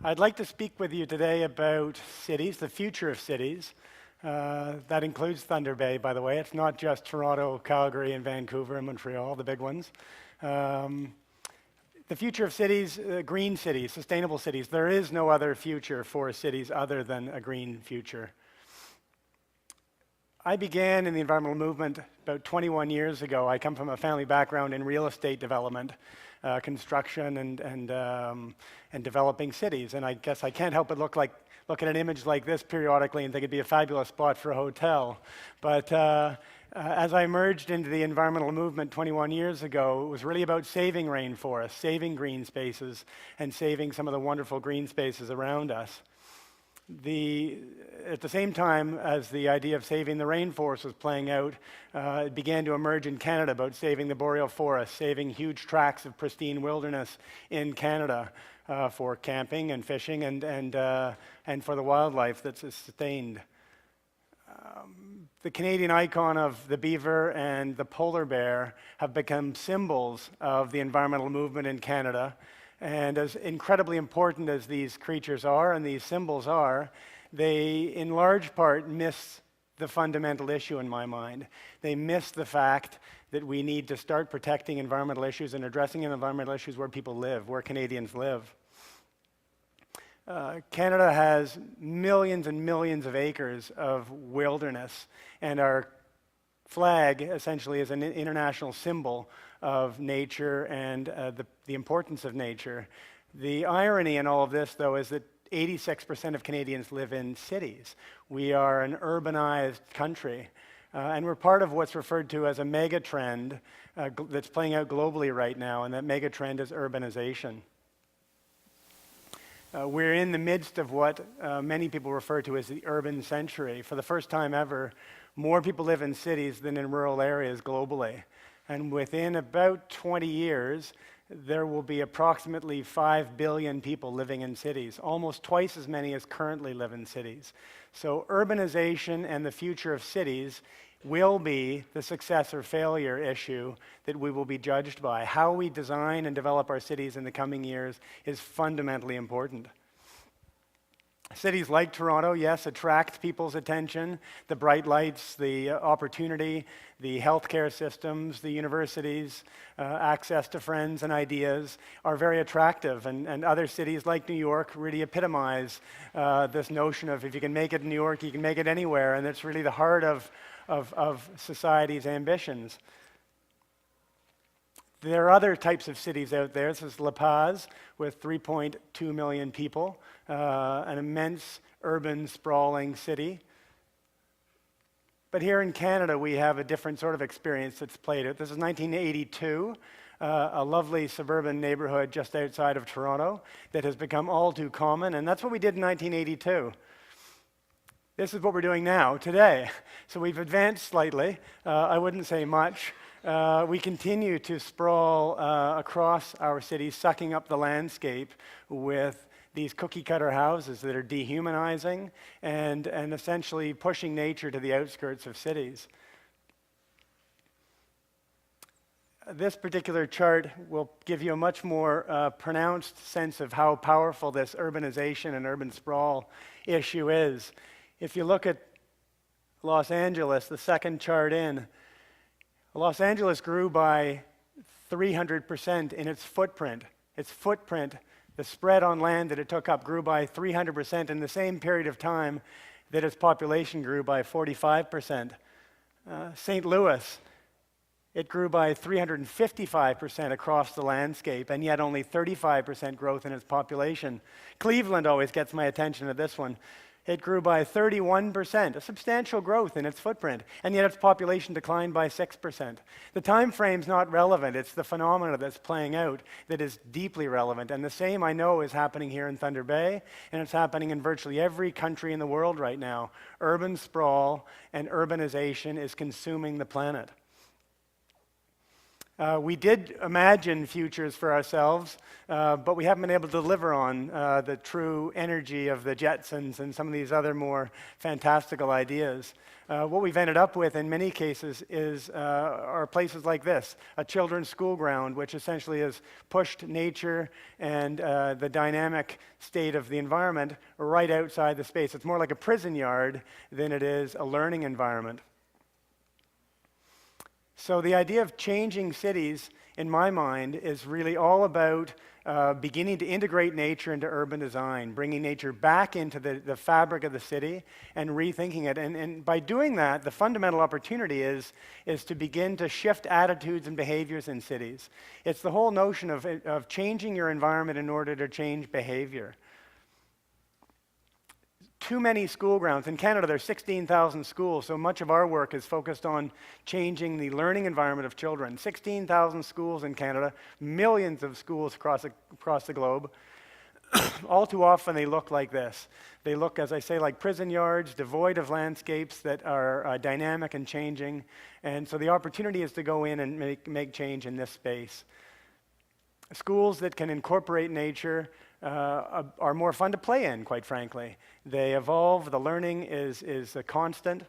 I'd like to speak with you today about cities, the future of cities. That includes Thunder Bay, by the way. It's not just Toronto, Calgary, and Vancouver and Montreal, the big ones. The future of cities, green cities, sustainable cities. There is no other future for cities other than a green future. I began in the environmental movement about 21 years ago. I come from a family background in real estate development, construction, and developing cities. And I guess I can't help but look at an image like this periodically and think it'd be a fabulous spot for a hotel. But as I emerged into the environmental movement 21 years ago, it was really about saving rainforests, saving green spaces, and saving some of the wonderful green spaces around us. At the same time as the idea of saving the rainforest was playing out, it began to emerge in Canada about saving the boreal forest, saving huge tracts of pristine wilderness in Canada for camping and fishing and for the wildlife that's sustained. The Canadian icon of the beaver and the polar bear have become symbols of the environmental movement in Canada. And as incredibly important as these creatures are and these symbols are, they in large part miss the fundamental issue in my mind. They miss the fact that we need to start protecting environmental issues and addressing environmental issues where people live, where Canadians live. Canada has millions and millions of acres of wilderness, and our flag essentially is an international symbol of nature and the importance of nature. The irony in all of this, though, is that 86% of Canadians live in cities. We are an urbanized country, and we're part of what's referred to as a mega trend that's playing out globally right now, and that mega trend is urbanization. We're in the midst of what many people refer to as the urban century. For the first time ever, more people live in cities than in rural areas globally. And within about 20 years, there will be approximately 5 billion people living in cities, almost twice as many as currently live in cities. So urbanization and the future of cities will be the success or failure issue that we will be judged by. How we design and develop our cities in the coming years is fundamentally important. Cities like Toronto, yes, attract people's attention. The bright lights, the opportunity, the healthcare systems, the universities, access to friends and ideas are very attractive. And other cities like New York really epitomize this notion of if you can make it in New York, you can make it anywhere. And it's really the heart of society's ambitions. There are other types of cities out there. This is La Paz with 3.2 million people, an immense urban sprawling city. But here in Canada, we have a different sort of experience that's played out. This is 1982, a lovely suburban neighborhood just outside of Toronto that has become all too common, and that's what we did in 1982. This is what we're doing now, today. So we've advanced slightly. I wouldn't say much. We continue to sprawl across our cities, sucking up the landscape with these cookie-cutter houses that are dehumanizing and essentially pushing nature to the outskirts of cities. This particular chart will give you a much more pronounced sense of how powerful this urbanization and urban sprawl issue is. If you look at Los Angeles, the second chart in, Los Angeles grew by 300% in its footprint. Its footprint, the spread on land that it took up, grew by 300% in the same period of time that its population grew by 45%. St. Louis, it grew by 355% across the landscape, and yet only 35% growth in its population. Cleveland always gets my attention at this one. It grew by 31%, a substantial growth in its footprint, and yet its population declined by 6%. The time frame's not relevant. It's the phenomena that's playing out that is deeply relevant. And the same, I know, is happening here in Thunder Bay, and it's happening in virtually every country in the world right now. Urban sprawl and urbanization is consuming the planet. We did imagine futures for ourselves, but we haven't been able to deliver on the true energy of the Jetsons and some of these other more fantastical ideas. What we've ended up with in many cases are places like this, a children's school ground, which essentially has pushed nature and the dynamic state of the environment right outside the space. It's more like a prison yard than it is a learning environment. So the idea of changing cities, in my mind, is really all about beginning to integrate nature into urban design, bringing nature back into the fabric of the city and rethinking it. And by doing that, the fundamental opportunity is to begin to shift attitudes and behaviors in cities. It's the whole notion of changing your environment in order to change behavior. Too many school grounds. In Canada, there are 16,000 schools, so much of our work is focused on changing the learning environment of children. 16,000 schools in Canada, millions of schools across the globe. All too often they look like this. They look, as I say, like prison yards, devoid of landscapes that are dynamic and changing. And so the opportunity is to go in and make change in this space. Schools that can incorporate nature are more fun to play in, quite frankly. They evolve, the learning is a constant,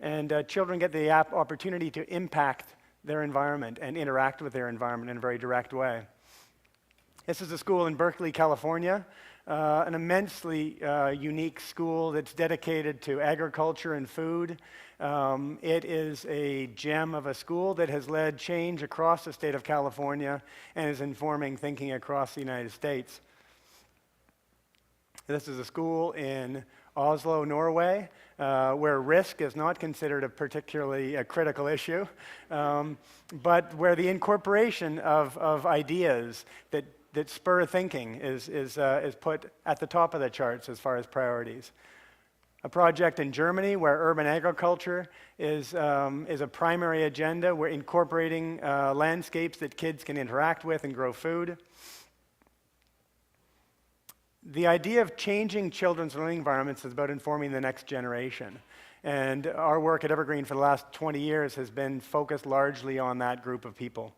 and children get the opportunity to impact their environment and interact with their environment in a very direct way. This is a school in Berkeley, California, an immensely unique school that's dedicated to agriculture and food. It is a gem of a school that has led change across the state of California and is informing thinking across the United States. This is a school in Oslo, Norway, where risk is not considered a particularly critical issue, but where the incorporation of ideas that spur thinking is put at the top of the charts as far as priorities. A project in Germany where urban agriculture is a primary agenda. We're incorporating landscapes that kids can interact with and grow food. The idea of changing children's learning environments is about informing the next generation. And our work at Evergreen for the last 20 years has been focused largely on that group of people.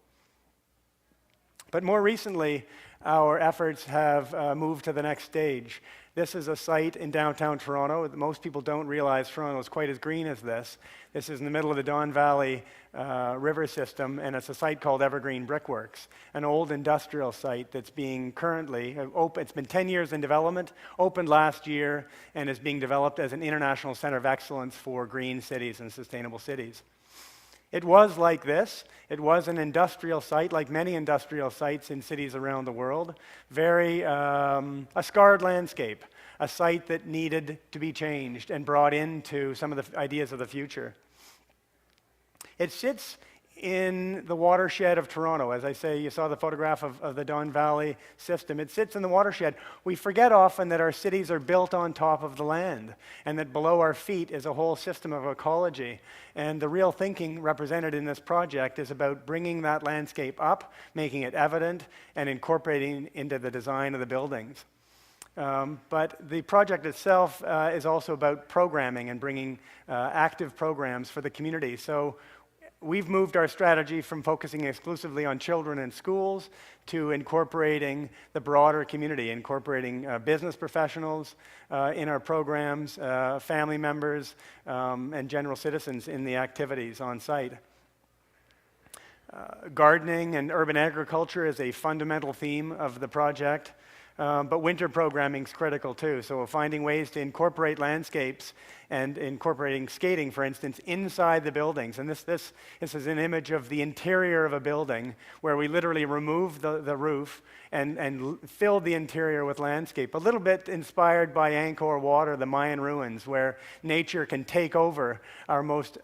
But more recently, our efforts have moved to the next stage. This is a site in downtown Toronto. Most people don't realize Toronto is quite as green as this. This is in the middle of the Don Valley river system, and it's a site called Evergreen Brickworks, an old industrial site that's being currently open. It's been 10 years in development, opened last year, and is being developed as an international center of excellence for green cities and sustainable cities. It was like this. It was an industrial site, like many industrial sites in cities around the world. A scarred landscape, a site that needed to be changed and brought into some of the ideas of the future. It sits in the watershed of Toronto. As I say, you saw the photograph of the Don Valley system. It sits in the watershed. We forget often that our cities are built on top of the land and that below our feet is a whole system of ecology. And the real thinking represented in this project is about bringing that landscape up, making it evident, and incorporating into the design of the buildings. But the project itself is also about programming and bringing active programs for the community. So we've moved our strategy from focusing exclusively on children and schools to incorporating the broader community, incorporating business professionals in our programs, family members, and general citizens in the activities on site. Gardening and urban agriculture is a fundamental theme of the project. But winter programming is critical too. So finding ways to incorporate landscapes and incorporating skating, for instance, inside the buildings. And this is an image of the interior of a building where we literally remove the roof and fill the interior with landscape. A little bit inspired by Angkor Wat, the Mayan ruins, where nature can take over our most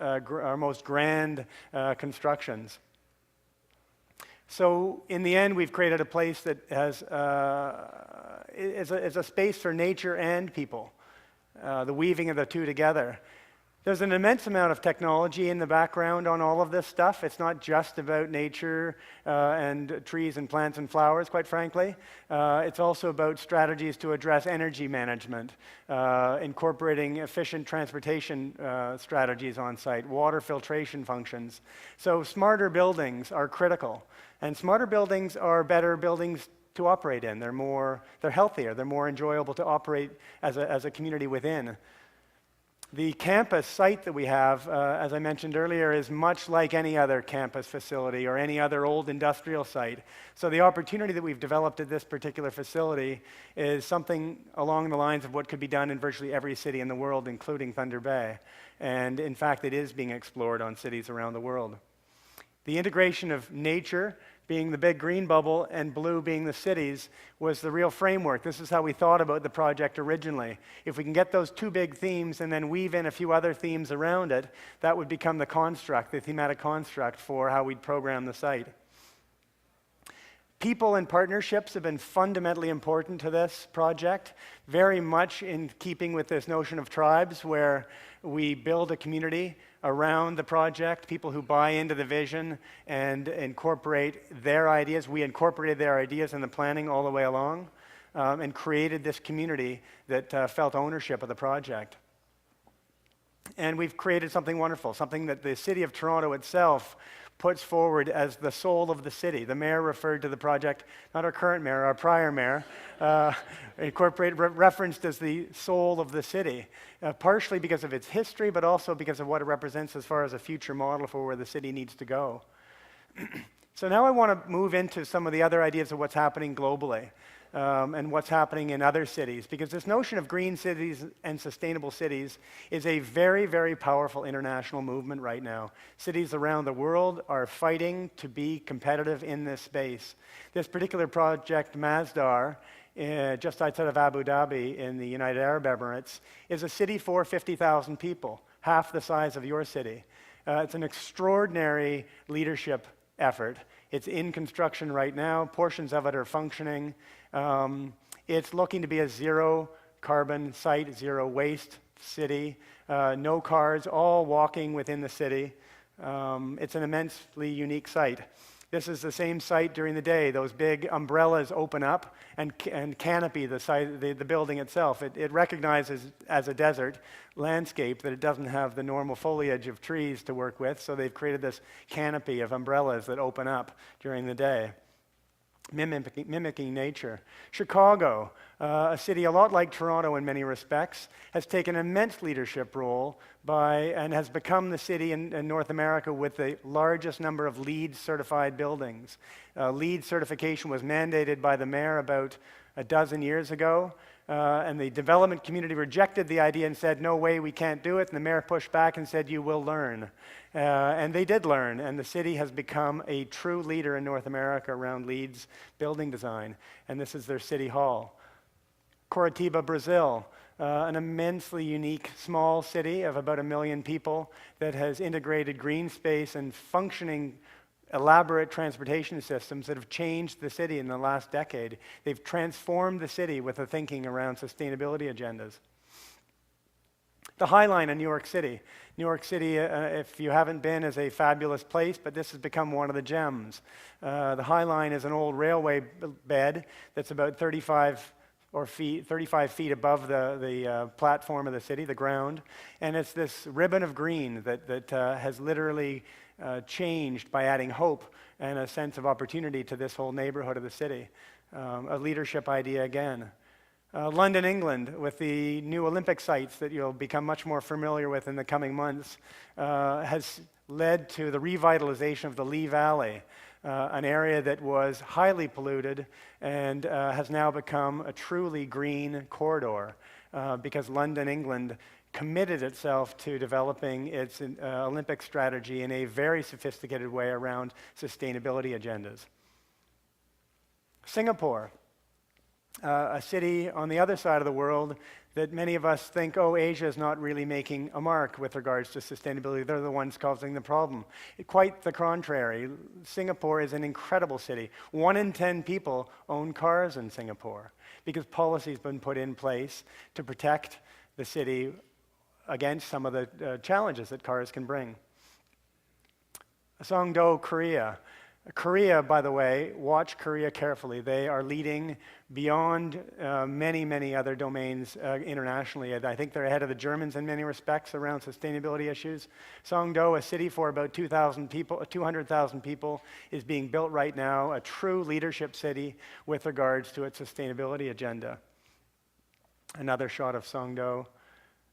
grand constructions. So in the end, we've created a place that is a space for nature and people, the weaving of the two together. There's an immense amount of technology in the background on all of this stuff. It's not just about nature and trees and plants and flowers, quite frankly. It's also about strategies to address energy management, incorporating efficient transportation strategies on site, water filtration functions. So smarter buildings are critical. And smarter buildings are better buildings to operate in. They're healthier, they're more enjoyable to operate as a community within. The campus site that we have, as I mentioned earlier, is much like any other campus facility or any other old industrial site. So the opportunity that we've developed at this particular facility is something along the lines of what could be done in virtually every city in the world, including Thunder Bay. And in fact, it is being explored on cities around the world. The integration of nature, being the big green bubble, and blue being the cities, was the real framework. This is how we thought about the project originally. If we can get those two big themes and then weave in a few other themes around it, that would become the construct, the thematic construct for how we'd program the site. People and partnerships have been fundamentally important to this project, very much in keeping with this notion of tribes, where we build a community around the project, people who buy into the vision and incorporate their ideas. We incorporated their ideas in the planning all the way along and created this community that felt ownership of the project. And we've created something wonderful, something that the City of Toronto itself puts forward as the soul of the city. The mayor referred to the project, not our current mayor, our prior mayor, referenced as the soul of the city, partially because of its history, but also because of what it represents as far as a future model for where the city needs to go. So now I want to move into some of the other ideas of what's happening globally. And what's happening in other cities, because this notion of green cities and sustainable cities is a very, very powerful international movement right now. Cities around the world are fighting to be competitive in this space. This particular project, Masdar, just outside of Abu Dhabi in the United Arab Emirates, is a city for 50,000 people, half the size of your city. It's an extraordinary leadership effort. It's in construction right now. Portions of it are functioning. It's looking to be a zero carbon site, zero waste city, no cars, all walking within the city. It's an immensely unique site. This is the same site during the day. Those big umbrellas open up and canopy the building itself. It recognizes as a desert landscape that it doesn't have the normal foliage of trees to work with, so they've created this canopy of umbrellas that open up during the day, mimicking nature. Chicago, a city a lot like Toronto in many respects, has taken an immense leadership role and has become the city in North America with the largest number of LEED certified buildings. LEED certification was mandated by the mayor about a dozen years ago, and the development community rejected the idea and said, no way, we can't do it, and the mayor pushed back and said, you will learn. And they did learn, and the city has become a true leader in North America around LEED's building design, and this is their city hall. Curitiba, Brazil, an immensely unique small city of about 1 million people that has integrated green space and functioning elaborate transportation systems that have changed the city in the last decade. They've transformed the city with the thinking around sustainability agendas. The High Line in New York City. New York City, if you haven't been, is a fabulous place, but this has become one of the gems. The High Line is an old railway bed that's about 35 feet above the platform of the city, the ground, and it's this ribbon of green that has literally changed by adding hope and a sense of opportunity to this whole neighborhood of the city. A leadership idea again. London, England, with the new Olympic sites that you'll become much more familiar with in the coming months, has led to the revitalization of the Lee Valley, an area that was highly polluted and has now become a truly green corridor because London, England committed itself to developing its Olympic strategy in a very sophisticated way around sustainability agendas. Singapore, a city on the other side of the world that many of us think, oh, Asia is not really making a mark with regards to sustainability. They're the ones causing the problem. Quite the contrary. Singapore is an incredible city. 1 in 10 people own cars in Singapore because policy has been put in place to protect the city against some of the challenges that cars can bring. Songdo, Korea. Korea, by the way, watch Korea carefully. They are leading beyond many, many other domains internationally. I think they're ahead of the Germans in many respects around sustainability issues. Songdo, a city for about 200,000 people, is being built right now, a true leadership city with regards to its sustainability agenda. Another shot of Songdo.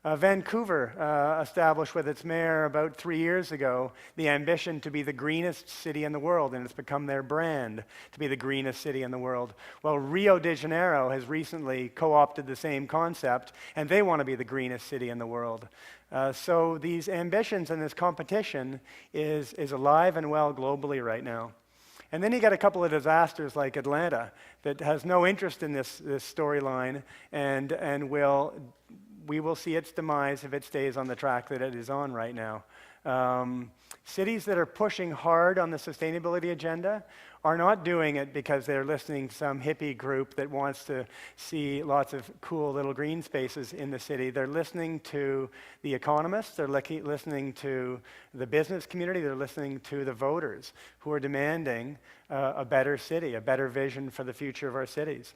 Vancouver established with its mayor about 3 years ago the ambition to be the greenest city in the world, and it's become their brand to be the greenest city in the world. Well, Rio de Janeiro has recently co-opted the same concept, and they want to be the greenest city in the world. So these ambitions and this competition is alive and well globally right now. And then you get a couple of disasters like Atlanta that has no interest in this storyline and we will see its demise if it stays on the track that it is on right now. Cities that are pushing hard on the sustainability agenda are not doing it because they're listening to some hippie group that wants to see lots of cool little green spaces in the city. They're listening to the economists, they're listening to the business community, they're listening to the voters who are demanding a better city, a better vision for the future of our cities.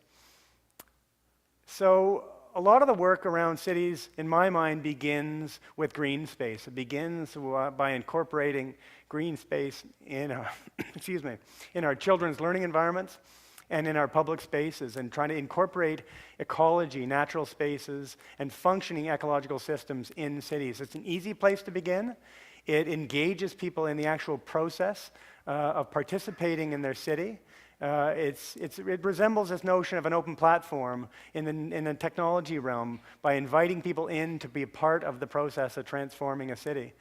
So a lot of the work around cities, in my mind, begins with green space. It begins by incorporating green space in our, in our children's learning environments and in our public spaces, and trying to incorporate ecology, natural spaces, and functioning ecological systems in cities. It's an easy place to begin. It engages people in the actual process of participating in their city. It resembles this notion of an open platform in the technology realm by inviting people in to be a part of the process of transforming a city.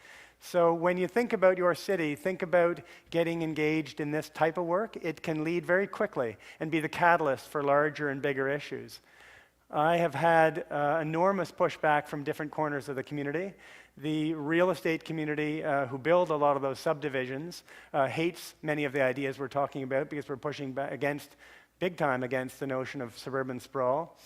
So when you think about your city, think about getting engaged in this type of work. It can lead very quickly and be the catalyst for larger and bigger issues. I have had enormous pushback from different corners of the community. The real estate community who build a lot of those subdivisions hates many of the ideas we're talking about because we're pushing back big time against the notion of suburban sprawl.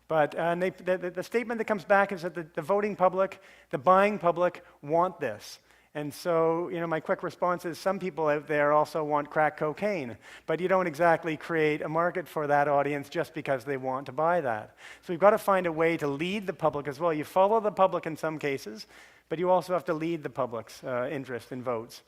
But the statement that comes back is that the voting public, the buying public want this. And so, my quick response is some people out there also want crack cocaine, but you don't exactly create a market for that audience just because they want to buy that. So we've got to find a way to lead the public as well. You follow the public in some cases, but you also have to lead the public's interest in votes.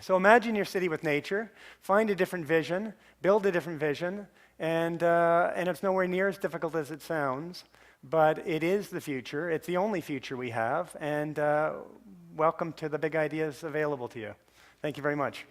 So imagine your city with nature, find a different vision, build a different vision, and it's nowhere near as difficult as it sounds, but it is the future. It's the only future we have, and welcome to the big ideas available to you. Thank you very much.